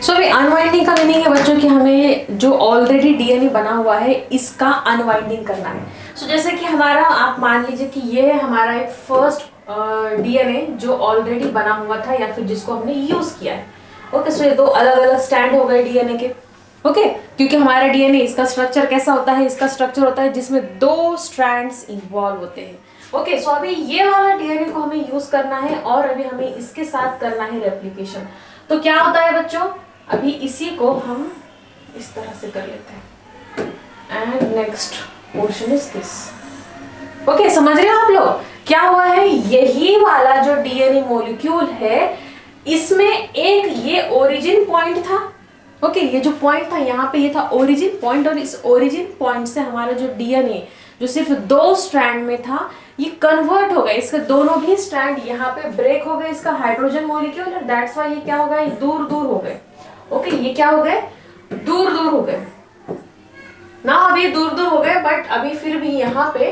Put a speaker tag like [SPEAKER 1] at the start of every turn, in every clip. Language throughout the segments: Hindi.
[SPEAKER 1] सो अभी अनवाइंडिंग का मीनिंग है बच्चों कि हमें जो ऑलरेडी डीएनए बना हुआ है इसका अनवाइंडिंग करना है। सो जैसे कि हमारा आप मान लीजिए कि ये है हमारा एक फर्स्ट डीएनए जो ऑलरेडी बना हुआ था या फिर जिसको हमने यूज किया है। ओके, सो ये दो अलग अलग स्टैंड हो गए डीएनए के। ओके, क्योंकि हमारा डीएनए इसका स्ट्रक्चर कैसा होता है, इसका स्ट्रक्चर होता है जिसमें दो स्ट्रैंड्स इन्वॉल्व होते हैं। ओके, सो अभी ये वाला डीएनए को हमें यूज करना है और अभी हमें इसके साथ करना है रेप्लिकेशन। तो क्या होता है बच्चों, अभी इसी को हम इस तरह से कर लेते हैं and next portion is this. Okay, समझ रहे हो आप लोग क्या हुआ है? यही वाला जो डीएनए मॉलिक्यूल है इसमें एक ये ओरिजिन पॉइंट था। ओके, ये जो पॉइंट था यहाँ पे ये था ओरिजिन पॉइंट, और इस ओरिजिन पॉइंट से हमारा जो डीएनए जो सिर्फ दो स्ट्रैंड में था ये कन्वर्ट हो गया, इसके दोनों भी स्ट्रैंड यहाँ पे ब्रेक हो गए, इसका हाइड्रोजन मॉलिक्यूल, और दैट्स व्हाई ये क्या हो गया, ये दूर दूर हो गए। ओके, ये क्या हो गए, दूर दूर हो गए ना। अभी दूर दूर हो गए बट अभी फिर भी यहाँ पे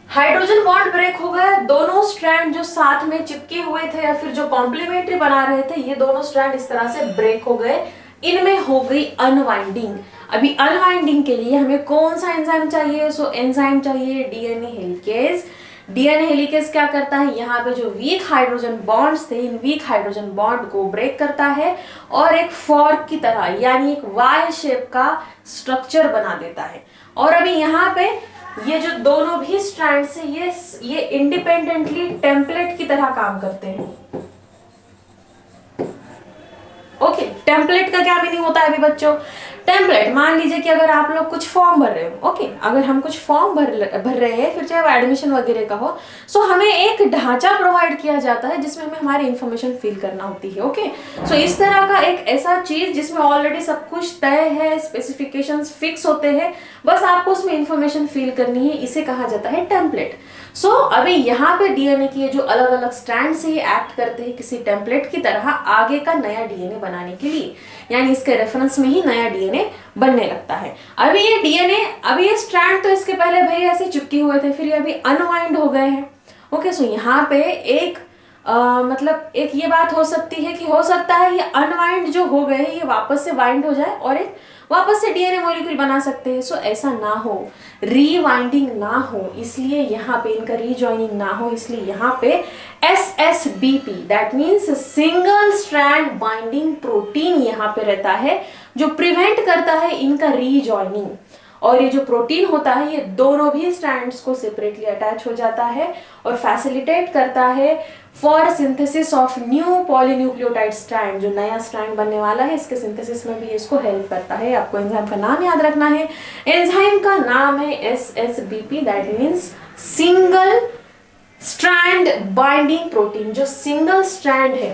[SPEAKER 1] हाइड्रोजन बॉन्ड ब्रेक हो गया। दोनों स्ट्रैंड जो साथ में चिपके हुए थे या फिर जो कॉम्प्लीमेंट्री बना रहे थे ये दोनों स्ट्रैंड इस तरह से ब्रेक हो गए, इनमें हो गई अनवाइंडिंग। अभी अनवाइंडिंग के लिए हमें कौन सा एंजाइम चाहिए? सो एंजाइम चाहिए डीएनए हेलिकेज। डीएनए हेलिकेज क्या करता है, यहाँ पे जो वीक हाइड्रोजन बॉन्ड्स थे इन वीक हाइड्रोजन बॉन्ड को ब्रेक करता है और एक फॉर्क की तरह यानी एक वाई शेप का स्ट्रक्चर बना देता है। और अभी यहाँ पे ये जो दोनों भी स्ट्रैंड्स है ये इंडिपेंडेंटली टेम्पलेट की तरह काम करते हैं। ओके, टेम्पलेट का क्या मीनिंग होता है अभी बच्चों? टेम्पलेट, मान लीजिए कि अगर आप लोग कुछ फॉर्म भर रहे हो, ओके, अगर हम कुछ फॉर्म भर रहे हैं फिर चाहे वो एडमिशन वगैरह का हो, सो हमें एक ढांचा प्रोवाइड किया जाता है जिसमें हमें हमारी इन्फॉर्मेशन फिल करना होती है। ओके, सो इस तरह का एक ऐसा चीज जिसमें ऑलरेडी सब कुछ तय है, स्पेसिफिकेशंस फिक्स होते हैं, बस आपको उसमें इन्फॉर्मेशन फिल करनी है, इसे कहा जाता है टेम्पलेट। सो अभी यहाँ पे डीएनए की जो अलग अलग स्ट्रैंड से ये एक्ट करते हैं किसी टेम्पलेट की तरह आगे का नया डीएनए बनाने के लिए, यानी इसके रेफरेंस में ही नया डीएनए बनने लगता है। अभी ये डीएनए, अभी ये स्ट्रैंड तो इसके पहले भाई ऐसे चिपके हुए थे, फिर ये अभी अनवाइंड हो गए हैं। ओके, सो यहाँ पे एक मतलब एक ये बात हो सकती है कि हो सकता है ये अनवाइंड जो हो गए ये वापस से वाइंड हो जाए और एक वापस से डीएनए मॉलिक्यूल बना सकते हैं। सो ऐसा ना हो, रीवाइंडिंग ना हो, इसलिए यहाँ पे इनका रीजॉइनिंग ना हो, इसलिए यहाँ पे SSBP that means single strand binding protein यहाँ पे रहता है जो प्रिवेंट करता है इनका रीजॉइनिंग। और ये जो प्रोटीन होता है ये दोनों भी स्ट्रैंड्स को सेपरेटली अटैच हो जाता है और फैसिलिटेट करता है for synthesis of new polynucleotide strand. जो नया स्ट्रैंड बनने वाला है इसके सिंथेसिस में भी इसको हेल्प करता है। आपको एंजाइम का नाम याद रखना है, एंजाइम का नाम है SSBP that means single strand binding protein. जो सिंगल स्ट्रैंड है,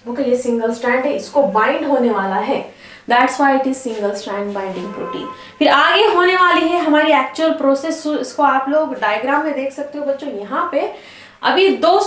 [SPEAKER 1] ओके, ये सिंगल स्ट्रैंड है, इसको बाइंड होने वाला है, that's why it is single strand binding protein. फिर आगे होने वाली है हमारी एक्चुअल प्रोसेस, इसको आप लोग डायग्राम में देख सकते हो बच्चों। यहाँ पे अभी दो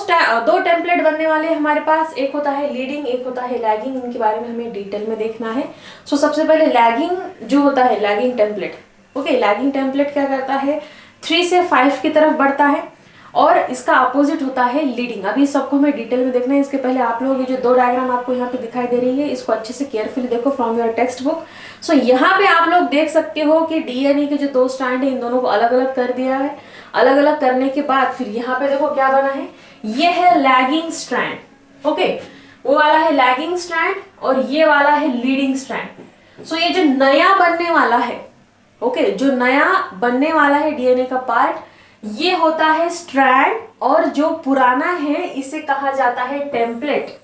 [SPEAKER 1] टेम्पलेट बनने वाले हैं हमारे पास, एक होता है लीडिंग, एक होता है लैगिंग। इनके बारे में हमें डिटेल में देखना है। सो सबसे पहले लैगिंग जो होता है, lagging template. Okay, lagging template क्या करता है, 3 से 5 की तरफ बढ़ता है और इसका अपोजिट होता है लीडिंग। अभी सबको हमें डिटेल में देखना है। इसके पहले आप लोग ये जो दो डायग्राम आपको यहाँ पे दिखाई दे रही है इसको अच्छे से केयरफुली देखो फ्रॉम योर टेक्स्ट बुक। सो यहाँ पे आप लोग देख सकते हो कि डीएनए के जो दो स्ट्रैंड है इन दोनों को अलग अलग कर दिया है। अलग अलग करने के बाद फिर यहाँ पे देखो क्या बना है, ये है लैगिंग स्ट्रैंड। ओके, वो वाला है लैगिंग स्ट्रैंड और ये वाला है लीडिंग स्ट्रैंड। सो ये जो नया बनने वाला है, ओके, जो नया बनने वाला है डीएनए का पार्ट, ये होता है स्ट्रैंड और जो पुराना है इसे कहा जाता है टेम्पलेट।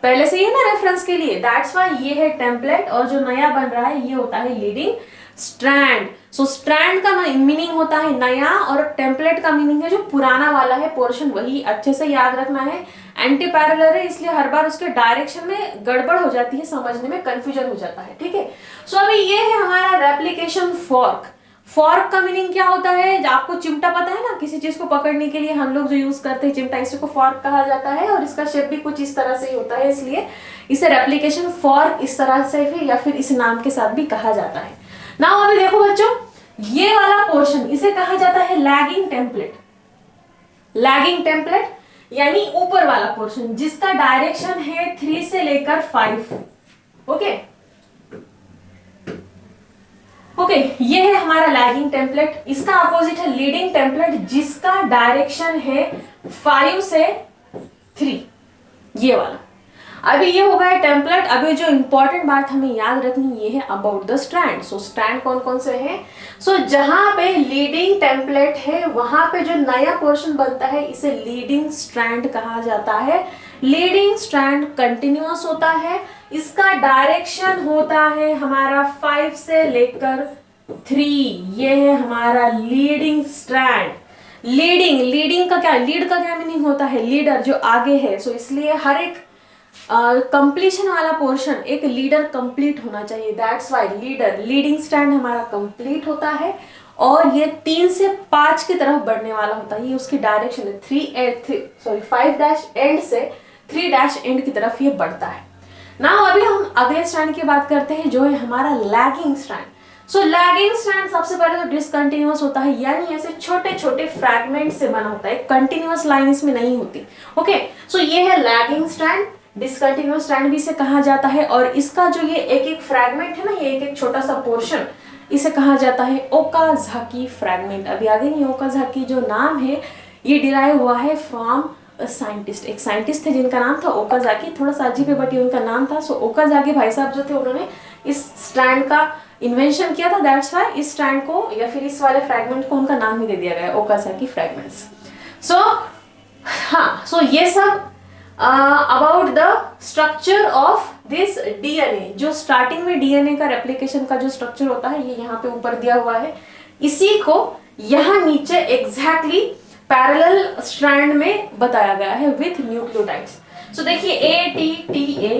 [SPEAKER 1] पहले से ये ना रेफरेंस के लिए, दैट्स व्हाई ये है टेम्पलेट और जो नया बन रहा है ये होता है लीडिंग स्ट्रैंड। सो स्ट्रैंड का मीनिंग होता है नया और टेम्पलेट का मीनिंग है जो पुराना वाला है पोर्शन, वही अच्छे से याद रखना है। एंटी पैरेलल है इसलिए हर बार उसके डायरेक्शन में गड़बड़ हो जाती है, समझने में कंफ्यूजन हो जाता है, ठीक है। सो अभी ये है हमारा रेप्लिकेशन फॉर्क। फॉर्क का मीनिंग क्या होता है, आपको चिमटा पता है ना, किसी चीज को पकड़ने के लिए हम लोग जो यूज करते हैं चिमटा, इसी को फॉर्क कहा जाता है और इसका शेप भी कुछ इस तरह से ही होता है, इसलिए इसे रेप्लिकेशन फॉर्क इस तरह से भी या फिर इस नाम के साथ भी कहा जाता है। नाउ अभी देखो बच्चों, ये वाला पोर्शन इसे कहा जाता है लैगिंग टेम्पलेट। लैगिंग टेम्पलेट यानी ऊपर वाला पोर्शन जिसका डायरेक्शन है 3 से लेकर 5। ओके ओके, ये है हमारा लैगिंग टेम्पलेट। इसका अपोजिट है लीडिंग टेम्पलेट जिसका डायरेक्शन है 5 से 3, ये वाला। अभी ये हो गया टेम्पलेट। अभी जो इंपॉर्टेंट बात हमें याद रखनी ये है about the strand. So strand कौन कौन से हैं? सो जहां पे लीडिंग टेम्पलेट है वहां पे जो नया पोर्शन बनता है इसे लीडिंग स्ट्रैंड कहा जाता है। लीडिंग स्ट्रैंड कंटिन्यूअस होता है, इसका डायरेक्शन होता है हमारा 5 से लेकर 3। ये है हमारा लीडिंग स्ट्रैंड। लीडिंग का क्या, लीड का क्या मीनिंग होता है? लीडर, जो आगे है। सो इसलिए हर एक कंप्लीशन वाला पोर्शन एक लीडर कंप्लीट होना चाहिए। दैट्स वाई लीडिंग स्ट्रैंड हमारा कंप्लीट होता है और ये 3 से 5 की तरफ बढ़ने वाला होता है। ये उसकी डायरेक्शन है 5 डैश एंड से 3 डैश एंड की तरफ ये बढ़ता है। नाउ अभी हम अगले स्ट्रैंड की बात करते हैं जो है हमारा लैगिंग स्ट्रैंड। सो लैगिंग स्ट्रैंड सबसे पहले तो डिसकंटिन्यूअस होता है, यानी ऐसे छोटे छोटे फ्रैगमेंट से बना होता है, कंटिन्यूअस लाइन इसमें नहीं होती। ओके, सो ये है लैगिंग स्ट्रैंड। डिसकंटिन्यूअस स्ट्रैंड भी इसे कहा जाता है और इसका जो ये एक एक फ्रैगमेंट है ना, ये एक एक छोटा सा पोर्शन, इसे कहा जाता है ओकाज़ाकी फ्रैगमेंट। अभी आगे नहीं, ओकाज़ाकी जो नाम है ये डिराइव हुआ है फ्रॉम साइंटिस्ट। एक साइंटिस्ट थे जिनका नाम था ओकाज़ाकी, थोड़ा सा अजीब है बट ये उनका नाम था। सो ओकाज़ाकी भाई साहब जो थे उन्होंने इस स्ट्रैंड का इन्वेंशन किया था। दैट्स व्हाई इस स्ट्रैंड को या फिर इस वाले फ्रैगमेंट को उनका नाम ही दे दिया गया ओकाज़ाकी फ्रैगमेंट्स। सो ये सब about the structure of this DNA. जो स्टार्टिंग में डीएनए का रेप्लिकेशन का जो स्ट्रक्चर होता है ये यहाँ पे ऊपर दिया हुआ है, इसी को यहाँ नीचे एग्जैक्टली पैरेलल स्ट्रैंड में बताया गया है विथ न्यूक्लियोटाइड्स। सो देखिए ATTA,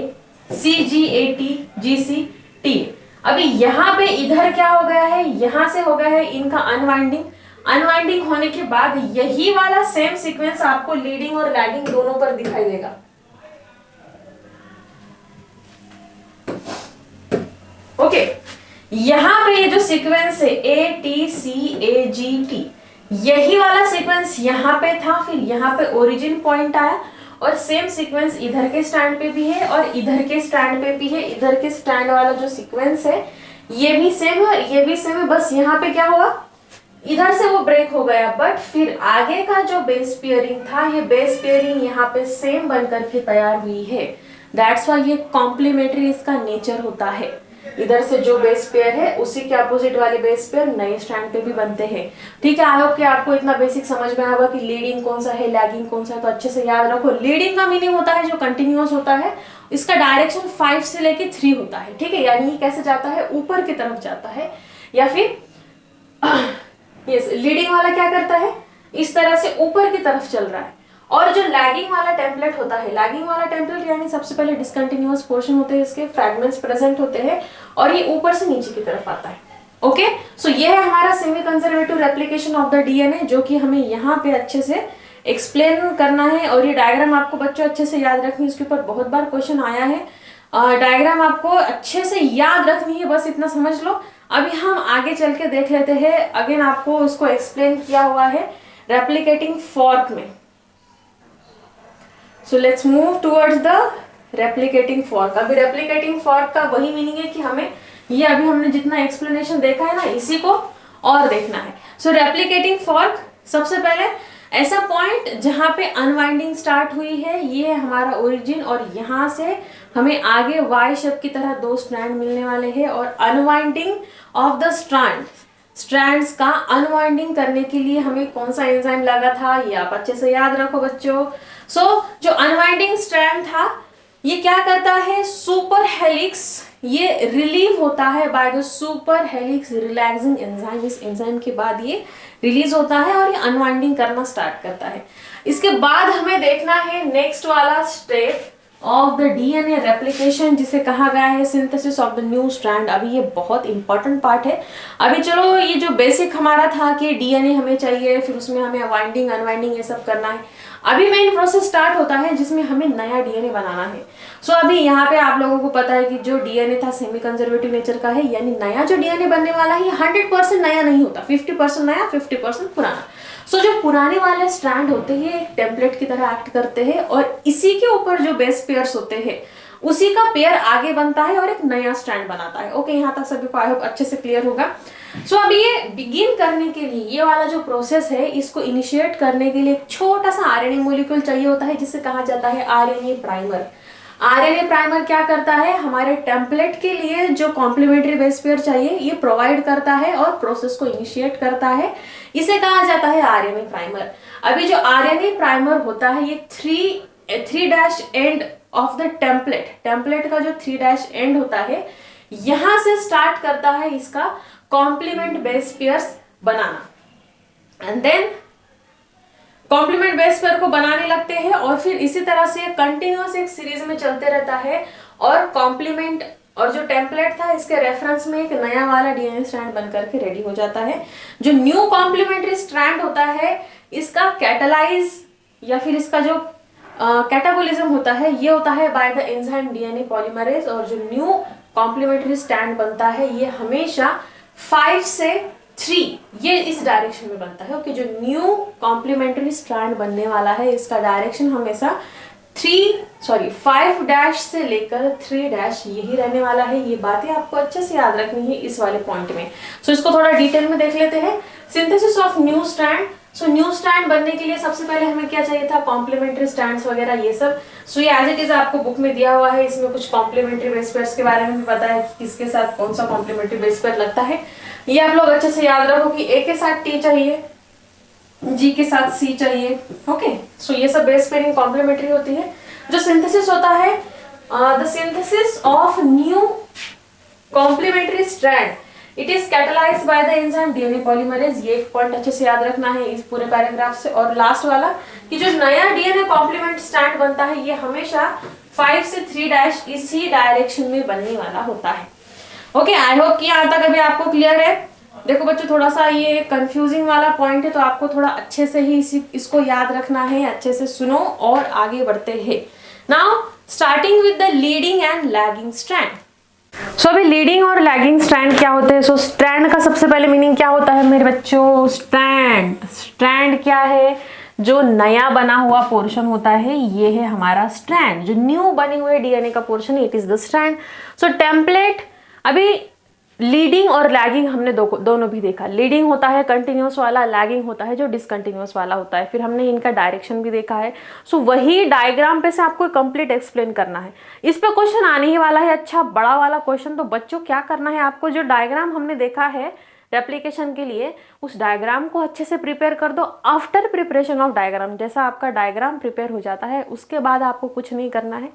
[SPEAKER 1] CGAT, GCT। अभी यहाँ पे इधर क्या हो गया है, यहाँ से हो गया है इनका अनवाइंडिंग। अनवाइंडिंग होने के बाद यही वाला सेम सीक्वेंस आपको लीडिंग और लैगिंग दोनों पर दिखाई देगा। ओके, यहाँ पे ये जो सीक्वेंस है ATCAGT, यही वाला सीक्वेंस यहाँ पे था, फिर यहाँ पे ओरिजिन पॉइंट आया और सेम सीक्वेंस इधर के स्टैंड पे भी है और इधर के स्टैंड पे भी है। इधर के स्टैंड वाला जो सीक्वेंस है ये भी सेम है, ये भी सेम है, बस यहाँ पे क्या हुआ, इधर से वो ब्रेक हो गया, बट फिर आगे का जो बेस पेयरिंग था ये बेस पेयरिंग यहाँ पे सेम बनकर के तैयार हुई है। दैट्स वाई ये कॉम्प्लीमेंट्री इसका नेचर होता है। इधर से जो बेस पेयर है उसी के अपोजिट वाले बेस पेयर नए स्टैंड पे भी बनते हैं। ठीक है, आई होप कि आपको इतना बेसिक समझ में आएगा कि लीडिंग कौन सा है, लैगिंग कौन सा है। तो अच्छे से याद रखो, लीडिंग का मीनिंग होता है जो कंटिन्यूअस होता है, इसका डायरेक्शन 5 से लेके 3 होता है। ठीक है, यानी कैसे जाता है, ऊपर की तरफ जाता है, या फिर यस लीडिंग वाला क्या करता है, इस तरह से ऊपर की तरफ चल रहा है। और जो लैगिंग वाला टेम्पलेट होता है, लैगिंग वाला टेम्पलेट यानी सबसे पहले डिसकंटिन्यूअस पोर्शन होते हैं, इसके फ्रैगमेंट्स प्रेजेंट होते हैं और ये ऊपर से नीचे की तरफ आता है। ओके, सो ये है हमारा semi conservative replication of the DNA, जो कि हमें यहाँ पे अच्छे से एक्सप्लेन करना है। और ये डायग्राम आपको बच्चों अच्छे से याद रखनी है, इसके ऊपर बहुत बार क्वेश्चन आया है। डायग्राम आपको अच्छे से याद रखनी है, बस इतना समझ लो। अभी हम आगे चल के देख लेते हैं। अगेन आपको इसको एक्सप्लेन किया हुआ है रेप्लिकेटिंग फॉर्क में। So let's move towards the replicating fork. अभी रेप्लिकेटिंग फॉर्क का वही मीनिंग है कि हमें ये अभी हमने जितना एक्सप्लेनेशन देखा है ना, इसी को और देखना है। सो रेप्लिकेटिंग फॉर्क, सबसे पहले ऐसा पॉइंट जहां पे अनवाइंडिंग स्टार्ट हुई है, ये है हमारा ओरिजिन, और यहाँ से हमें आगे वाई शेप की तरह 2 स्ट्रैंड मिलने वाले हैं। और अनवाइंडिंग ऑफ द स्ट्रैंड्स का अनवाइंडिंग करने के लिए हमें कौन सा एंजाइम लगा था, ये आप अच्छे से याद रखो बच्चों। सो जो अनवाइंडिंग स्ट्रैंड था ये क्या करता है, सुपर हेलिक्स ये रिलीव होता है by the super helix relaxing enzyme. इस एंजाइम के बाद ये रिलीज होता है और ये अनवाइंडिंग करना स्टार्ट करता है। इसके बाद हमें देखना है नेक्स्ट वाला step of the DNA replication, जिसे कहा गया है synthesis of the new strand. अभी ये बहुत इंपॉर्टेंट पार्ट है। अभी चलो ये जो बेसिक हमारा था कि डीएनए हमें चाहिए, फिर उसमें हमें वाइंडिंग अनवाइंडिंग ये सब करना है। अभी मेन प्रोसेस स्टार्ट होता है जिसमें हमें नया डीएनए बनाना है। सो अभी यहाँ पे आप लोगों को पता है कि जो डीएनए था सेमी कंजर्वेटिव नेचर का है, यानी नया जो डीएनए बनने वाला है ये 100% नया नहीं होता, 50% नया 50% पुराना। सो जो पुराने वाले स्ट्रैंड होते हैं एक टेम्पलेट की तरह एक्ट करते हैं और इसी के ऊपर जो बेस पेयर्स होते हैं उसी का पेयर आगे बनता है और एक नया स्ट्रैंड बनाता है। ओके, यहाँ तक सभी को आई होप अच्छे से क्लियर होगा। सो अब ये बिगिन करने के लिए ये वाला जो प्रोसेस है इसको इनिशिएट करने के लिए एक छोटा सा आरएनए मॉलिक्यूल चाहिए होता है जिसे कहा जाता है आरएनए प्राइमर। आरएनए प्राइमर क्या करता है, हमारे टेम्पलेट के लिए जो कॉम्प्लीमेंट्री बेस पेयर चाहिए ये प्रोवाइड करता है और प्रोसेस को इनिशिएट करता है, इसे कहा जाता है आरएनए प्राइमर। अभी जो आरएनए प्राइमर होता है ये three dash end of the template का जो 3 डैश एंड होता है यहां से स्टार्ट करता है इसका कॉम्प्लीमेंट बेस पेयर्स बनाना, and then complement base pair को बनाने लगते हैं और फिर इसी तरह से कंटिन्यूअस एक सीरीज में चलते रहता है और कॉम्प्लीमेंट और जो टेम्पलेट था इसके रेफरेंस में एक नया वाला डीएनए स्ट्रैंड बनकर के रेडी हो जाता है। जो न्यू कॉम्प्लीमेंट्री स्ट्रैंड होता है इसका कैटालाइज या फिर इसका जो कैटाबोलिज्म होता है ये होता है bye the enzyme DNA polymerase, और जो न्यू कॉम्प्लीमेंट्री स्ट्रैंड बनता है ये हमेशा 5 से 3 ये इस डायरेक्शन में बनता है। ओके, जो न्यू कॉम्प्लीमेंट्री स्ट्रैंड बनने वाला है इसका डायरेक्शन हमेशा 5 डैश से लेकर 3 डैश यही रहने वाला है। ये बातें आपको अच्छे से याद रखनी है इस वाले पॉइंट में। सो इसको थोड़ा डिटेल में देख लेते हैं। Synthesis of new strand. So new strand बनने के लिए सबसे पहले हमें क्या चाहिए था, कॉम्प्लीमेंट्री स्ट्रैंड्स वगैरह ये सब। सो ये एज इट इज आपको बुक में दिया हुआ है, इसमें कुछ कॉम्प्लीमेंट्री बेस पेयर्स के बारे में भी पता है कि किसके साथ कौन सा कॉम्प्लीमेंट्री बेस पेयर लगता है। ये आप लोग अच्छे से याद रखो कि ए के साथ टी चाहिए, जी के साथ सी चाहिए। ओके, सो ये सब बेस पेयरिंग कॉम्प्लीमेंट्री होती है। जो सिंथेसिस होता है, the synthesis of new complementary strand it is catalysed by the enzyme DNA polymerase. ये एक पॉइंट अच्छे से याद रखना है इस पूरे पैराग्राफ से। और लास्ट वाला कि जो नया डीएनए कॉम्प्लीमेंट स्ट्रैंड बनता है ये हमेशा 5 से 3 डैश इसी डायरेक्शन में बनने वाला होता है। ओके, आई होप कि यहाँ तक अभी आपको क्लियर है। देखो बच्चों, थोड़ा सा ये कंफ्यूजिंग वाला पॉइंट है तो आपको थोड़ा अच्छे से ही इसको याद रखना है। अच्छे से सुनो और आगे बढ़ते हैं। Now starting with the leading and lagging strand. So अभी लीडिंग और लैगिंग स्ट्रैंड क्या होते हैं। सो स्ट्रैंड का सबसे पहले मीनिंग क्या होता है मेरे बच्चों, स्ट्रैंड क्या है, जो नया बना हुआ पोर्शन होता है ये है हमारा स्ट्रैंड। जो न्यू बने हुए डीएनए का portion it is the strand. So template, अभी लीडिंग और लैगिंग हमने दोनों भी देखा। लीडिंग होता है कंटिन्यूअस वाला, लैगिंग होता है जो डिसकंटिन्यूअस वाला होता है। फिर हमने इनका डायरेक्शन भी देखा है। सो वही डायग्राम पे से आपको कंप्लीट एक्सप्लेन करना है। इस पे क्वेश्चन आने ही वाला है, अच्छा बड़ा वाला क्वेश्चन। तो बच्चों क्या करना है आपको, जो डायग्राम हमने देखा है रेप्लिकेशन के लिए उस डायग्राम को अच्छे से प्रिपेयर कर दो। आफ्टर प्रिपरेशन ऑफ डायग्राम, जैसा आपका डायग्राम प्रिपेयर हो जाता है उसके बाद आपको कुछ नहीं करना है,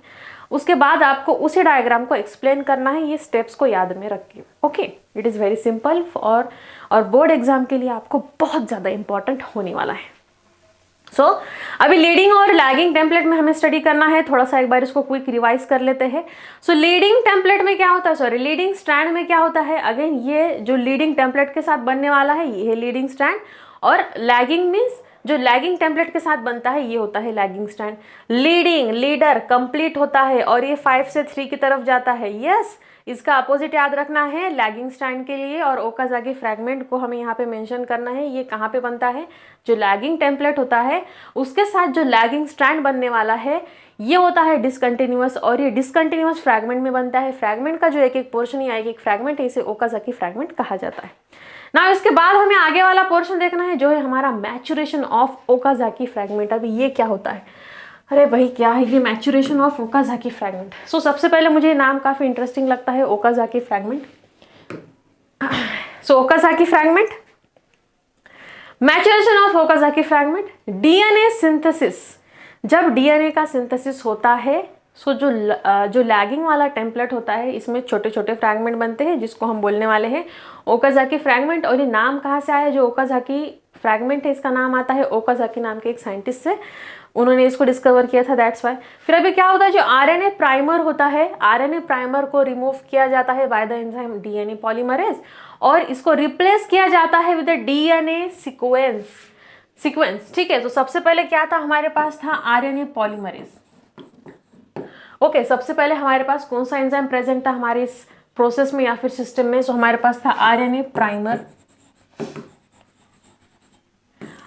[SPEAKER 1] उसके बाद आपको उसी डायग्राम को एक्सप्लेन करना है। ये स्टेप्स को याद में रखिए। Okay, it is very simple और बोर्ड एग्जाम के लिए आपको बहुत ज़्यादा इंपॉर्टेंट होने वाला है। सो अभी लीडिंग और लैगिंग टेम्पलेट में हमें स्टडी करना है। थोड़ा सा एक बार इसको क्विक रिवाइज कर लेते हैं। सो लीडिंग टेम्पलेट में क्या होता है, सॉरी लीडिंग स्ट्रैंड में क्या होता है, अगेन ये जो लीडिंग टेम्पलेट के साथ बनने वाला है ये है लीडिंग स्ट्रैंड, और लैगिंग मीन्स जो लैगिंग टेम्पलेट के साथ बनता है ये होता है lagging strand. Leading, leader, complete होता है और ये 5 से 3 की तरफ जाता है। यस, इसका अपोजिट याद रखना है लैगिंग स्ट्रैंड के लिए। और ओकाज़की फ्रैगमेंट को हमें यहाँ पे मेंशन करना है, ये कहाँ पे बनता है, जो लैगिंग टेम्पलेट होता है उसके साथ जो लैगिंग स्ट्रैंड बनने वाला है ये होता है डिसकंटिन्यूअस, और ये डिसकंटिन्यूअस फ्रैगमेंट में बनता है। फ्रैगमेंट का जो एक एक पोर्शन या एक एक फ्रैगमेंट है इसे ओकाज़की फ्रैगमेंट कहा जाता है ना। इसके बाद हमें आगे वाला पोर्शन देखना है जो है हमारा मैचुरेशन ऑफ ओकाज़की फ्रैगमेंट। अभी ये क्या होता है, अरे भाई क्या है ये मैचुरेशन ऑफ ओकाज़की फ्रैगमेंट। सो सबसे पहले मुझे नाम काफ़ी इंटरेस्टिंग लगता है, Okazaki fragment. So Okazaki fragment, maturation of Okazaki fragment, DNA synthesis. जब डीएनए का सिंथेसिस होता है सो जो लैगिंग वाला टेम्पलेट होता है इसमें छोटे छोटे फ्रैगमेंट बनते हैं जिसको हम बोलने वाले हैं ओकाज़की फ्रैगमेंट। और ये नाम कहाँ से आया, जो ओकाज़की फ्रैगमेंट है इसका नाम आता है ओकाज़की नाम के एक साइंटिस्ट से, उन्होंने इसको डिस्कवर किया था, दैट्स वाई। फिर अभी क्या होता है, जो आरएनए प्राइमर होता है, आरएनए प्राइमर को रिमूव किया जाता है bye the enzyme DNA polymerase और इसको रिप्लेस किया जाता है with the DNA sequence. Sequence, ठीक है। तो सबसे पहले क्या था हमारे पास, था आरएनए पॉलीमरेज। ओके, सबसे पहले हमारे पास कौन सा एंजाइम प्रेजेंट था हमारे इस प्रोसेस में या फिर सिस्टम में? सो हमारे पास था आरएनए प्राइमर।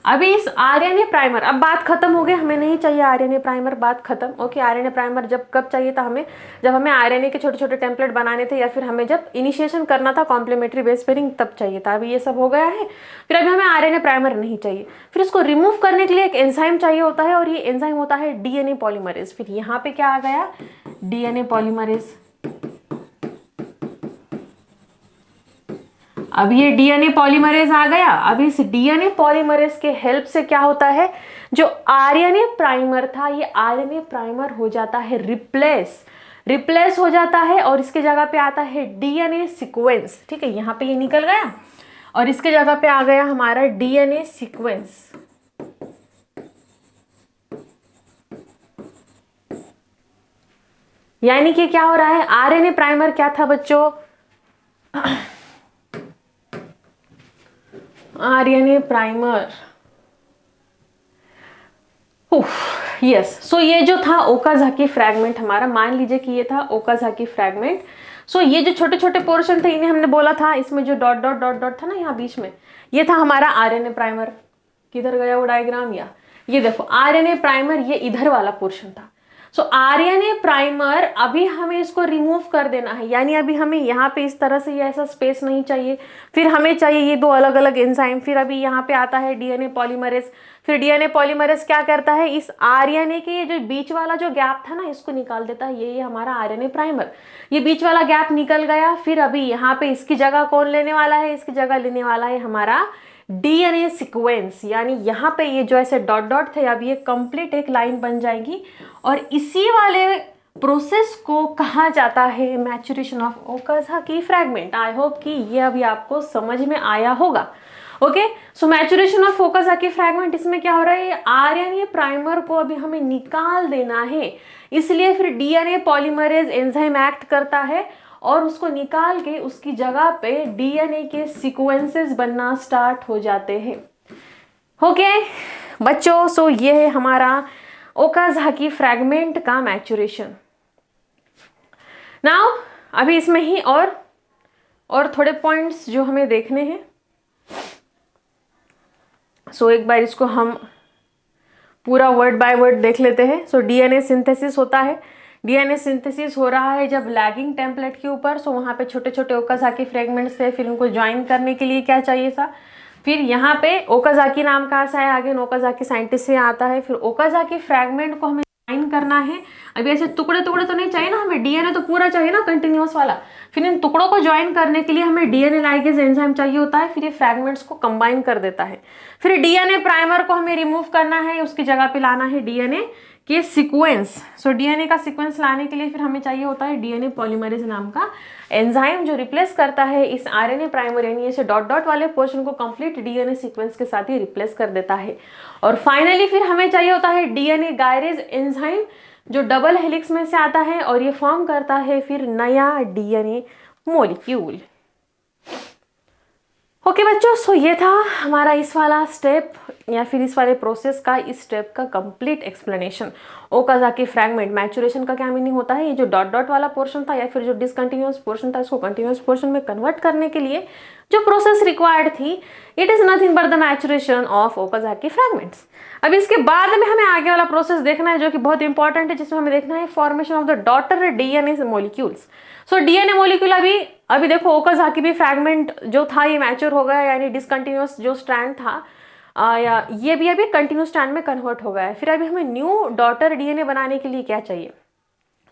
[SPEAKER 1] अभी इस आरएनए प्राइमर, अब बात खत्म हो गई, हमें नहीं चाहिए आरएनए प्राइमर, बात खत्म। ओके, आरएनए प्राइमर जब कब चाहिए था हमें? जब हमें आरएनए के छोटे छोटे टेम्पलेट बनाने थे या फिर हमें जब इनिशिएशन करना था कॉम्प्लीमेंट्री बेस पेयरिंग, तब चाहिए था। अभी ये सब हो गया है, फिर अभी हमें आरएनए प्राइमर नहीं चाहिए। फिर इसको रिमूव करने के लिए एक एंजाइम चाहिए होता है, और ये एंजाइम होता है डीएनए पॉलीमरेज। फिर यहाँ पे क्या आ गया? DNA polymerase. अब ये डीएनए पॉलीमरेज आ गया। अब इस डीएनए पॉलीमरेज के हेल्प से क्या होता है, जो आरएनए प्राइमर था, ये आरएनए प्राइमर हो जाता है रिप्लेस हो जाता है, और इसके जगह पे आता है डीएनए सीक्वेंस। ठीक है, यहाँ पे ये निकल गया और इसके जगह पे आ गया हमारा डीएनए सीक्वेंस। यानी कि क्या हो रहा है, आरएनए प्राइमर क्या था बच्चों? RNA primer, yes. सो ये जो था ओकाजाकी फ्रैगमेंट हमारा, मान लीजिए कि ये था ओकाजाकी फ्रैगमेंट। सो ये जो छोटे छोटे पोर्शन थे, इन्हें हमने बोला था, इसमें जो डॉट डॉट डॉट डॉट था ना यहाँ बीच में, ये था हमारा आरएनए प्राइमर। किधर गया वो डायग्राम? या ये देखो, आरएनए प्राइमर ये इधर वाला पोर्शन था। सो आरएनए प्राइमर, अभी हमें इसको रिमूव कर देना है, यानी अभी हमें यहाँ पे इस तरह से ये ऐसा स्पेस नहीं चाहिए। फिर हमें चाहिए ये दो अलग अलग एंजाइम। फिर अभी यहाँ पे आता है डीएनए पॉलीमरेज। फिर डीएनए पॉलीमरेज क्या करता है, इस आरएनए के ये जो बीच वाला जो गैप था ना, इसको निकाल देता है। ये हमारा आरएनए प्राइमर, ये बीच वाला गैप निकल गया। फिर अभी यहाँ पे इसकी जगह कौन लेने वाला है? इसकी जगह लेने वाला है हमारा डीएनए सीक्वेंस। यानी यहाँ पे ये जो ऐसे डॉट डॉट थे, अब ये कंप्लीट एक लाइन बन जाएगी, और इसी वाले प्रोसेस को कहा जाता है maturation of Okazaki fragment. I hope कि ये अभी आपको समझ में आया होगा। Okay, so maturation of Okazaki fragment, इसमें क्या हो रहा है, आरएनए प्राइमर को अभी हमें निकाल देना है, इसलिए फिर डीएनए पॉलीमरेज एंजाइम एक्ट करता है और उसको निकाल के उसकी जगह पे डीएनए के सीक्वेंसेस बनना स्टार्ट हो जाते हैं। ओके बच्चों, सो ये है हमारा ओकाजाकी फ्रैगमेंट का मैच्योरेशन। नाउ अभी इसमें ही और थोड़े पॉइंट्स जो हमें देखने हैं। सो एक बार इसको हम पूरा वर्ड बाय वर्ड देख लेते हैं। सो डीएनए सिंथेसिस होता है। डीएनए सिंथेसिस हो रहा है जब लैगिंग टेम्पलेट के ऊपर। सो वहाँ पे छोटे छोटे ओकाजाकी फ्रेगमेंट्स थे, फिर उनको ज्वाइन करने के लिए क्या चाहिए था, फिर यहाँ पे ओकाजाकी नाम कहाँ से आया, आगे ओकाजाकी साइंटिस्ट से आता है। फिर ओकाजाकी फ्रैगमेंट को हमें ज्वाइन करना है। अभी ऐसे टुकड़े टुकड़े तो नहीं चाहिए ना हमें, डीएनए तो पूरा चाहिए ना, कंटिन्यूअस वाला। फिर इन टुकड़ों को ज्वाइन करने के लिए हमें डीएनए लाइगेज एंजाइम चाहिए होता है। फिर ये फ्रैगमेंट्स को कंबाइन कर देता है। फिर डीएनए प्राइमर को हमें रिमूव करना है, उसकी जगह पे लाना है डीएनए के सीक्वेंस। सो डीएनए का सीक्वेंस लाने के लिए फिर हमें चाहिए होता है डीएनए पॉलीमरेज नाम का एंजाइम, जो रिप्लेस करता है इस आरएनए प्राइमर, यानी ऐसे डॉट डॉट वाले पोर्शन को कंप्लीट डीएनए सीक्वेंस के साथ ही रिप्लेस कर देता है। और फाइनली फिर हमें चाहिए होता है डीएनए गायरेज एंजाइम, जो डबल हेलिक्स में से आता है और ये फॉर्म करता है फिर नया डीएनए मॉलिक्यूल। ओके बच्चों, सो ये था हमारा इस वाला स्टेप या फिर इस वाले प्रोसेस का, इस स्टेप का complete explanation. Okazaki fragment maturation का क्या मीनिंग होता है, ये जो डॉट डॉट वाला पोर्शन था या फिर जो डिसकंटिन्यूअस पोर्शन था, इसको कंटिन्यूअस पोर्शन में कन्वर्ट करने के लिए जो प्रोसेस रिक्वायर्ड थी, it is nothing but the maturation of Okazaki fragments. अब इसके बाद में हमें आगे वाला प्रोसेस देखना है जो कि बहुत इंपॉर्टेंट है, जिसमें हमें देखना है formation of the daughter DNA molecules. So DNA molecule अभी देखो, ओकाजाकी भी फ्रैगमेंट जो था ये मैच्योर हो गया, यानी डिसकंटिन्यूअस जो स्ट्रैंड था या ये भी अभी कंटिन्यूअस स्ट्रैंड में कन्वर्ट हो गया है। फिर अभी हमें न्यू डॉटर डीएनए बनाने के लिए क्या चाहिए,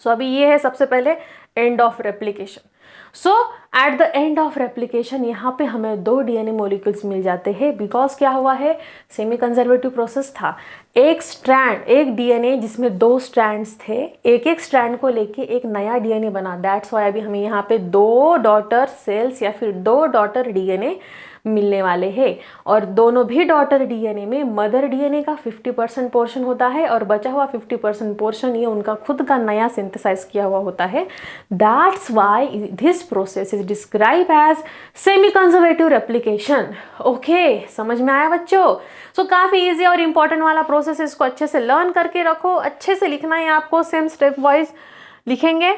[SPEAKER 1] सो अभी ये है सबसे पहले end of replication. So at the end of replication यहाँ पे हमें दो डीएनए मॉलिक्यूल्स मिल जाते हैं, बिकॉज क्या हुआ है, सेमी कंजर्वेटिव प्रोसेस था। एक स्ट्रैंड, एक डीएनए जिसमें दो स्ट्रैंड्स थे, एक एक स्ट्रैंड को लेके एक नया डीएनए बना। दैट्स वाई अभी हमें यहाँ पे दो डॉटर सेल्स या फिर दो डॉटर डीएनए मिलने वाले हैं। और दोनों भी डॉटर डीएनए में मदर डीएनए का 50% पोर्शन होता है और बचा हुआ 50% पोर्शन ये उनका खुद का नया सिंथेसाइज किया हुआ होता है। That's why this process is describe as semi conservative replication. Okay, समझ में आया बच्चों? सो काफ़ी ईजी और इंपॉर्टेंट वाला प्रोसेस, इसको अच्छे से लर्न करके रखो, अच्छे से लिखना है आपको, सेम स्टेप वाइज लिखेंगे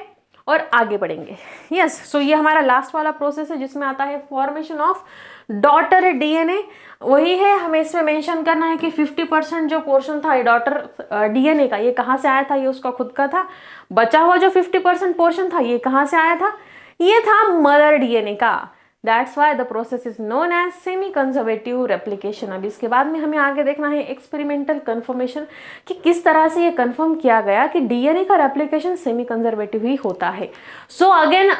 [SPEAKER 1] और आगे बढ़ेंगे। यस, सो ये हमारा लास्ट वाला प्रोसेस है जिसमें आता है फॉर्मेशन ऑफ डॉटर डीएनए। वही है, हमें इसमें मेंशन करना है कि 50% जो पोर्शन था ये डॉटर डीएनए का, ये कहाँ से आया था? ये उसका खुद का था। बचा हुआ जो 50% पोर्शन था ये कहाँ से आया था? ये था मदर डीएनए का। That's why the process is known as semi conservative replication. अब इसके बाद में हमें आगे देखना है एक्सपेरिमेंटल कंफर्मेशन, कि किस तरह से ये कंफर्म किया गया कि डीएनए का रेप्लिकेशन सेमी कंजर्वेटिव ही होता है। सो अगेन,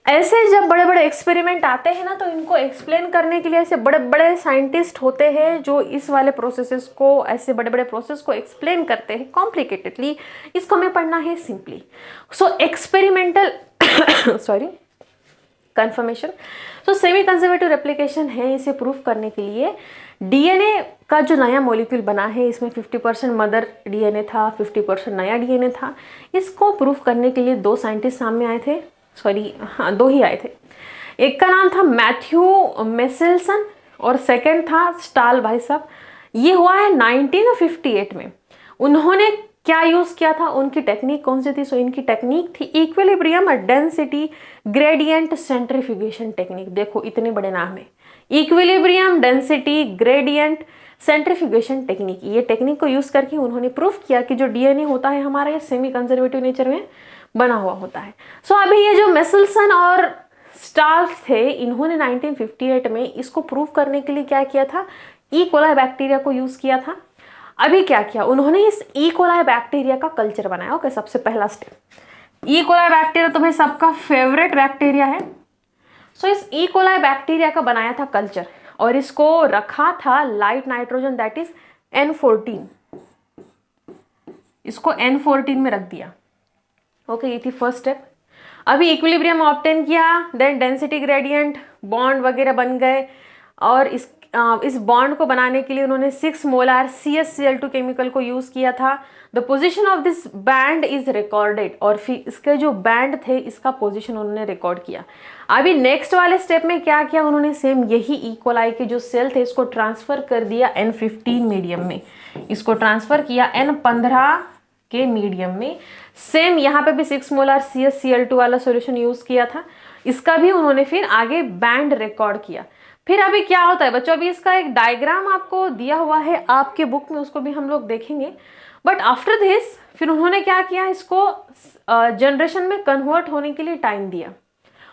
[SPEAKER 1] ऐसे जब बड़े बड़े एक्सपेरिमेंट आते हैं ना, तो इनको एक्सप्लेन करने के लिए ऐसे बड़े बड़े साइंटिस्ट होते हैं जो इस वाले प्रोसेसेस को, ऐसे बड़े बड़े प्रोसेस को एक्सप्लेन करते हैं कॉम्प्लिकेटेडली। इसको हमें पढ़ना है सिंपली। सो एक्सपेरिमेंटल कंफर्मेशन। सो सेमी कंजर्वेटिव रेप्लिकेशन है, इसे प्रूफ करने के लिए डीएनए का जो नया मॉलिक्यूल बना है, इसमें 50% मदर डीएनए था, 50% नया डीएनए था। इसको प्रूफ करने के लिए दो साइंटिस्ट सामने आए थे, दो ही आए थे। एक का नाम था मैथ्यू मेसेल्सन और सेकंड था स्टाल भाई साहब। ये हुआ है 1958 में। उन्होंने क्या यूज किया था, उनकी टेक्निक कौन सी थी? सो इनकी टेक्निक थी इक्विलिब्रियम और डेंसिटी ग्रेडियंट सेंट्रीफ्यूगेशन टेक्निक। देखो इतने बड़े नाम है, equilibrium, density, gradient, centrifugation technique. ये टेक्निक को यूज करके उन्होंने प्रूफ किया कि जो डीएनए होता है हमारा, ये सेमी कंजर्वेटिव नेचर में बना हुआ होता है। सो अभी ये जो मेसेल्सन और स्टाल थे, इन्होंने 1958 में इसको प्रूफ करने के लिए क्या किया था? ई कोलाई बैक्टीरिया को यूज किया था। अभी क्या किया उन्होंने? इस ई कोलाई बैक्टीरिया का कल्चर बनाया। ओके, सबसे पहला स्टेप, ई कोलाई बैक्टीरिया तो भाई सबका फेवरेट बैक्टीरिया है। सो इस ई कोलाई बैक्टीरिया का बनाया था कल्चर और इसको रखा था light nitrogen, that is N14। इसको N14 में रख दिया। ओके, ये थी फर्स्ट स्टेप। अभी इक्विलिब्रियम ऑब्टेन किया, देन डेंसिटी ग्रेडियंट, बॉन्ड वगैरह बन गए और इस बॉन्ड को बनाने के लिए उन्होंने 6 मोलार CsCl2 केमिकल को यूज किया था। The position of this band is recorded, और फिर इसके जो बैंड थे इसका पोजीशन उन्होंने रिकॉर्ड किया। अभी नेक्स्ट वाले स्टेप में क्या किया उन्होंने? सेम यही ई कोलाई के जो सेल थे इसको ट्रांसफर कर दिया N15 मीडियम में, इसको ट्रांसफर किया N15 के मीडियम में। सेम यहाँ पे भी 6 मोलार CsCl2 वाला सॉल्यूशन यूज किया था, इसका भी उन्होंने फिर आगे बैंड रिकॉर्ड किया। फिर अभी क्या होता है बच्चों, अभी इसका एक डायग्राम आपको दिया हुआ है आपके बुक में, उसको भी हम लोग देखेंगे। बट आफ्टर दिस फिर उन्होंने क्या किया, इसको जनरेशन में कन्वर्ट होने के लिए टाइम दिया।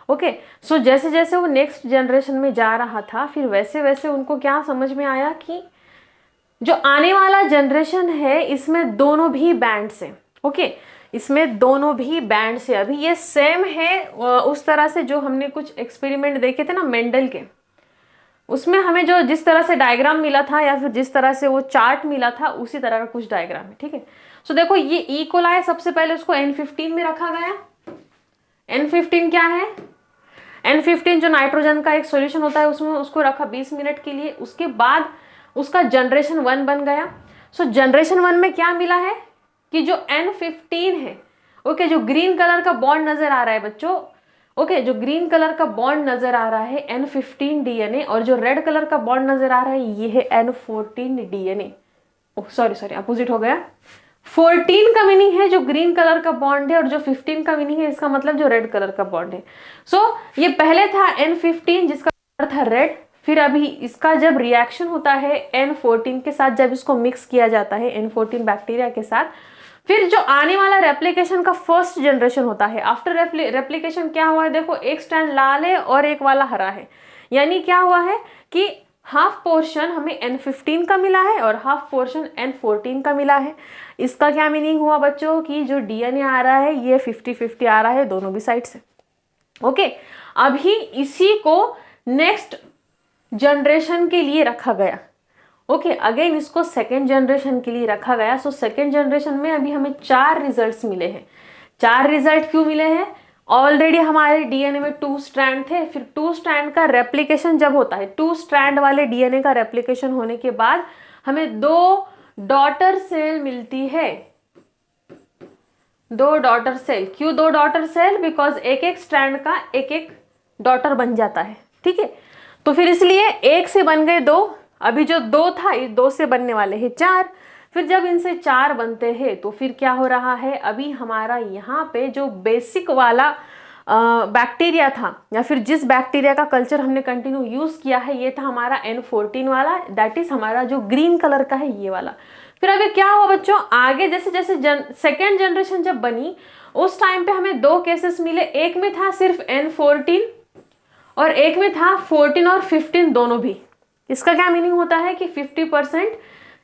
[SPEAKER 1] ओके, सो जैसे जैसे वो नेक्स्ट जनरेशन में जा रहा था, फिर वैसे वैसे उनको क्या समझ में आया कि जो आने वाला जनरेशन है इसमें दोनों भी बैंड से, ओके, इसमें दोनों भी बैंड से अभी ये सेम है उस तरह से जो हमने कुछ एक्सपेरिमेंट देखे थे ना मेंडल के, उसमें हमें जो जिस तरह से डायग्राम मिला था या फिर जिस तरह से वो चार्ट मिला था उसी तरह का कुछ डायग्राम है। ठीक है, सो देखो ये ई कोलाई सबसे पहले उसको N15 में रखा गया। N15 क्या है? N15 जो नाइट्रोजन का एक सॉल्यूशन होता है उसमें उसको रखा 20 मिनट के लिए। उसके बाद उसका जनरेशन 1 बन गया। सो जनरेशन 1 में क्या मिला है कि जो N15 है, ओके, जो ग्रीन कलर का बॉन्ड नजर आ रहा है बच्चों, ओके, जो ग्रीन कलर का बॉन्ड नजर आ रहा है N15 डीएनए, और जो रेड कलर का बॉन्ड नजर आ रहा है ये है N14 डीएनए। सॉरी अपोजिट हो गया। 14 का मीनिंग है जो ग्रीन कलर का बॉन्ड है और जो 15 का मीनिंग है इसका मतलब जो रेड कलर का बॉन्ड है। सो ये पहले था N15 जिसका कलर था रेड, फिर अभी इसका जब रिएक्शन होता है N14 के साथ, जब इसको मिक्स किया जाता है N14 बैक्टीरिया के साथ, फिर जो आने वाला रेप्लिकेशन का फर्स्ट जनरेशन होता है। आफ्टर रेप्लिकेशन क्या हुआ है देखो, एक स्ट्रैंड लाल है और एक वाला हरा है, यानी क्या हुआ है कि हाफ पोर्शन हमें N15 का मिला है और हाफ पोर्शन N14 का मिला है। इसका क्या मीनिंग हुआ बच्चों कि जो डीएनए आ रहा है ये 50-50 आ रहा है दोनों भी साइड से। ओके, अभी इसी को नेक्स्ट जनरेशन के लिए रखा गया। ओके, अगेन इसको सेकेंड जनरेशन के लिए रखा गया। सो सेकेंड जनरेशन में अभी हमें 4 रिजल्ट्स मिले हैं। 4 रिजल्ट क्यों मिले हैं? ऑलरेडी हमारे डीएनए में 2 स्ट्रैंड थे, फिर 2 स्ट्रैंड का रेप्लिकेशन जब होता है, 2 स्ट्रैंड वाले डीएनए का रेप्लिकेशन होने के बाद हमें 2 डॉटर सेल मिलती है, 2 डॉटर सेल। क्यों 2 डॉटर सेल? बिकॉज एक एक स्ट्रैंड का एक एक डॉटर बन जाता है, ठीक है। तो फिर इसलिए 1 से बन गए 2, अभी जो 2 था इस 2 से बनने वाले हैं 4, फिर जब इनसे 4 बनते हैं तो फिर क्या हो रहा है, अभी हमारा यहाँ पे जो बेसिक वाला बैक्टीरिया था या फिर जिस बैक्टीरिया का कल्चर हमने कंटिन्यू यूज किया है, ये था हमारा N14 वाला, दैट इज हमारा जो ग्रीन कलर का है ये वाला। फिर अभी क्या हुआ बच्चों, आगे जैसे जैसे सेकेंड जनरेशन जब बनी उस टाइम पे हमें 2 केसेस मिले, एक में था सिर्फ N14 और एक में था 14 और 15 दोनों भी। इसका क्या मीनिंग होता है कि 50%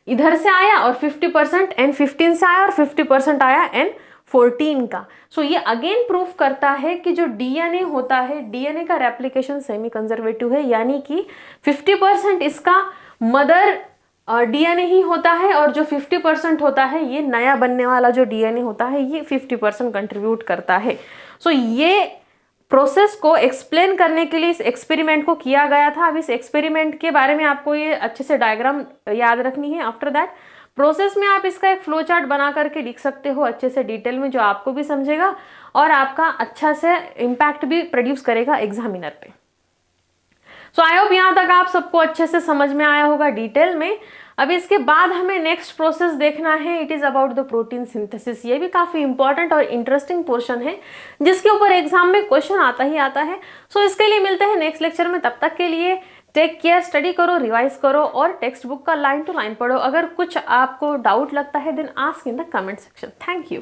[SPEAKER 1] इधर से आया और 50% N15 से आया और 50% आया N14 का। सो ये अगेन प्रूफ करता है कि जो डीएनए होता है, डीएनए का रेप्लिकेशन सेमी कंजर्वेटिव है, यानी कि 50% इसका मदर डीएनए ही होता है और जो 50% होता है ये नया बनने वाला जो डीएनए होता है ये 50% कंट्रीब्यूट करता है। सो ये प्रोसेस को एक्सप्लेन करने के लिए इस एक्सपेरिमेंट को किया गया था। अब इस एक्सपेरिमेंट के बारे में आपको ये अच्छे से डायग्राम याद रखनी है। आफ्टर दैट प्रोसेस में आप इसका एक फ्लो चार्ट बना करके लिख सकते हो अच्छे से डिटेल में, जो आपको भी समझेगा और आपका अच्छा से इम्पैक्ट भी प्रोड्यूस करेगा एग्जामिनर पे। सो आई होप यहाँ तक आप सबको अच्छे से समझ में आया होगा डिटेल में। अब इसके बाद हमें नेक्स्ट प्रोसेस देखना है, it is about the protein synthesis. ये भी काफी इंपॉर्टेंट और इंटरेस्टिंग पोर्शन है जिसके ऊपर एग्जाम में क्वेश्चन आता ही आता है। सो इसके लिए मिलते हैं नेक्स्ट लेक्चर में, तब तक के लिए टेक केयर, स्टडी करो, रिवाइज करो और टेक्स्ट बुक का लाइन टू लाइन पढ़ो। अगर कुछ आपको डाउट लगता है then ask in the comment section. Thank you.